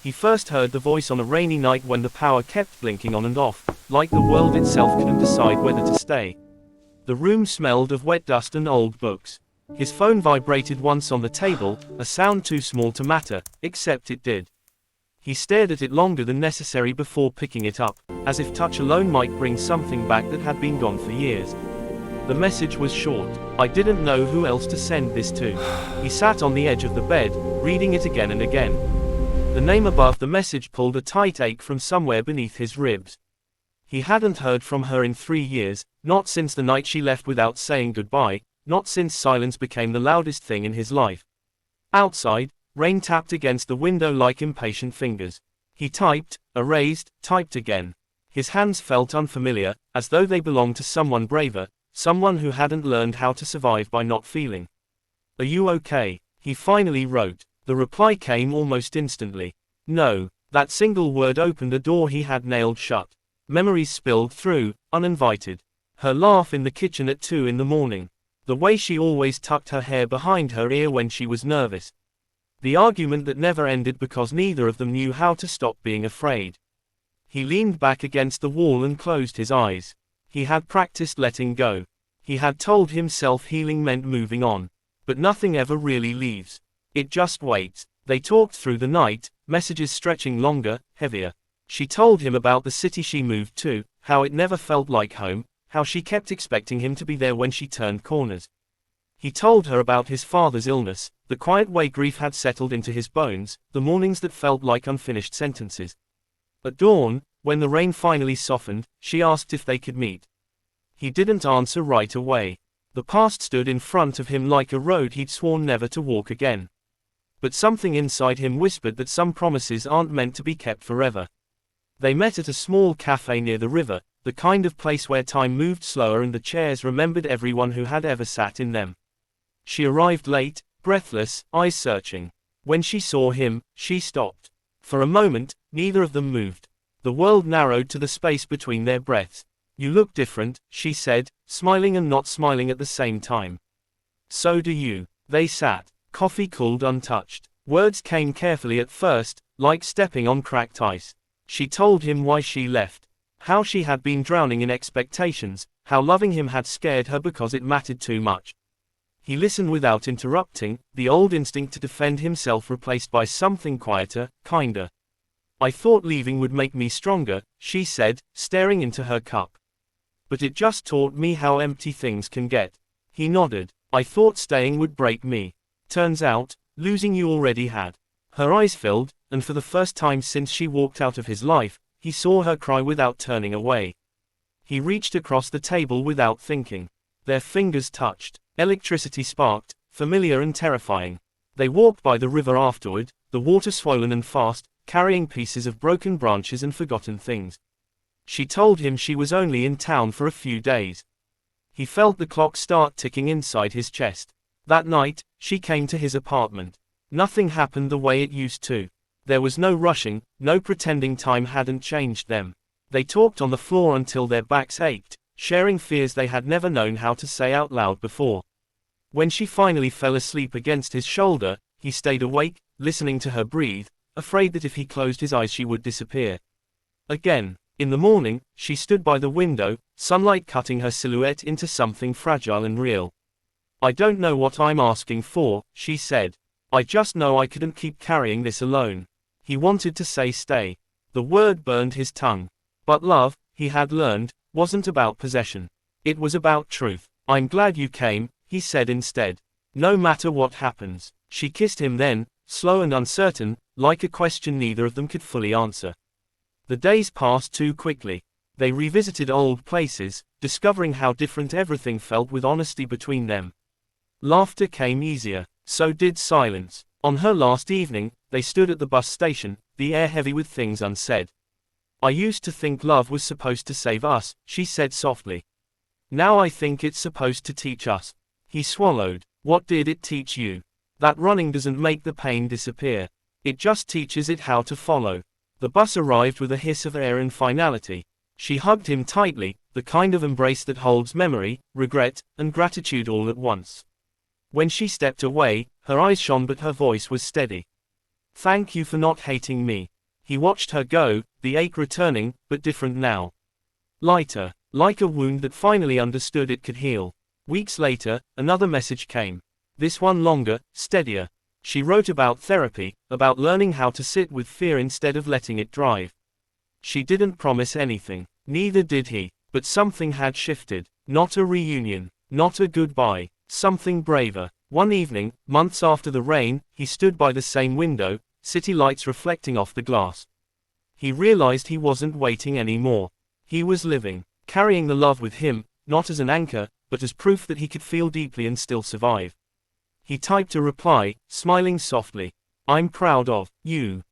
He first heard the voice on a rainy night when the power kept blinking on and off, like the world itself couldn't decide whether to stay. The room smelled of wet dust and old books. His phone vibrated once on the table, a sound too small to matter, except it did. He stared at it longer than necessary before picking it up, as if touch alone might bring something back that had been gone for years. The message was short. I didn't know who else to send this to. He sat on the edge of the bed, reading it again and again. The name above the message pulled a tight ache from somewhere beneath his ribs. He hadn't heard from her in 3 years, not since the night she left without saying goodbye, not since silence became the loudest thing in his life. Outside, rain tapped against the window like impatient fingers. He typed, erased, typed again. His hands felt unfamiliar, as though they belonged to someone braver, someone who hadn't learned how to survive by not feeling. Are you okay? He finally wrote. The reply came almost instantly. No. That single word opened a door he had nailed shut. Memories spilled through, uninvited. Her laugh in the kitchen at 2 in the morning. The way she always tucked her hair behind her ear when she was nervous. The argument that never ended because neither of them knew how to stop being afraid. He leaned back against the wall and closed his eyes. He had practiced letting go. He had told himself healing meant moving on. But nothing ever really leaves. It just waits. They talked through the night, messages stretching longer, heavier. She told him about the city she moved to, how it never felt like home, how she kept expecting him to be there when she turned corners. He told her about his father's illness, the quiet way grief had settled into his bones, the mornings that felt like unfinished sentences. At dawn, when the rain finally softened, she asked if they could meet. He didn't answer right away. The past stood in front of him like a road he'd sworn never to walk again. But something inside him whispered that some promises aren't meant to be kept forever. They met at a small cafe near the river, the kind of place where time moved slower and the chairs remembered everyone who had ever sat in them. She arrived late, breathless, eyes searching. When she saw him, she stopped. For a moment, neither of them moved. The world narrowed to the space between their breaths. You look different, she said, smiling and not smiling at the same time. So do you. They sat. Coffee cooled untouched. Words came carefully at first, like stepping on cracked ice. She told him why she left. How she had been drowning in expectations, how loving him had scared her because it mattered too much. He listened without interrupting, the old instinct to defend himself replaced by something quieter, kinder. I thought leaving would make me stronger, she said, staring into her cup. But it just taught me how empty things can get. He nodded. I thought staying would break me. Turns out, losing you already had. Her eyes filled, and for the first time since she walked out of his life, he saw her cry without turning away. He reached across the table without thinking. Their fingers touched. Electricity sparked, familiar and terrifying. They walked by the river afterward, the water swollen and fast, carrying pieces of broken branches and forgotten things. She told him she was only in town for a few days. He felt the clock start ticking inside his chest. That night, she came to his apartment. Nothing happened the way it used to. There was no rushing, no pretending time hadn't changed them. They talked on the floor until their backs ached, sharing fears they had never known how to say out loud before. When she finally fell asleep against his shoulder, he stayed awake, listening to her breathe, afraid that if he closed his eyes she would disappear. Again, in the morning, she stood by the window, sunlight cutting her silhouette into something fragile and real. I don't know what I'm asking for, she said. I just know I couldn't keep carrying this alone. He wanted to say stay. The word burned his tongue. But love, he had learned, wasn't about possession. It was about truth. I'm glad you came, he said instead. No matter what happens. She kissed him then, slow and uncertain, like a question neither of them could fully answer. The days passed too quickly. They revisited old places, discovering how different everything felt with honesty between them. Laughter came easier. So did silence. On her last evening, they stood at the bus station, the air heavy with things unsaid. I used to think love was supposed to save us, she said softly. Now I think it's supposed to teach us. He swallowed. What did it teach you? That running doesn't make the pain disappear. It just teaches it how to follow. The bus arrived with a hiss of air and finality. She hugged him tightly, the kind of embrace that holds memory, regret, and gratitude all at once. When she stepped away, her eyes shone but her voice was steady. Thank you for not hating me. He watched her go, the ache returning, but different now. Lighter, like a wound that finally understood it could heal. Weeks later, another message came. This one longer, steadier. She wrote about therapy, about learning how to sit with fear instead of letting it drive. She didn't promise anything. Neither did he. But something had shifted. Not a reunion. Not a goodbye. Something braver. One evening, months after the rain, he stood by the same window, city lights reflecting off the glass. He realized he wasn't waiting anymore. He was living, carrying the love with him, not as an anchor, but as proof that he could feel deeply and still survive. He typed a reply, smiling softly. I'm proud of you.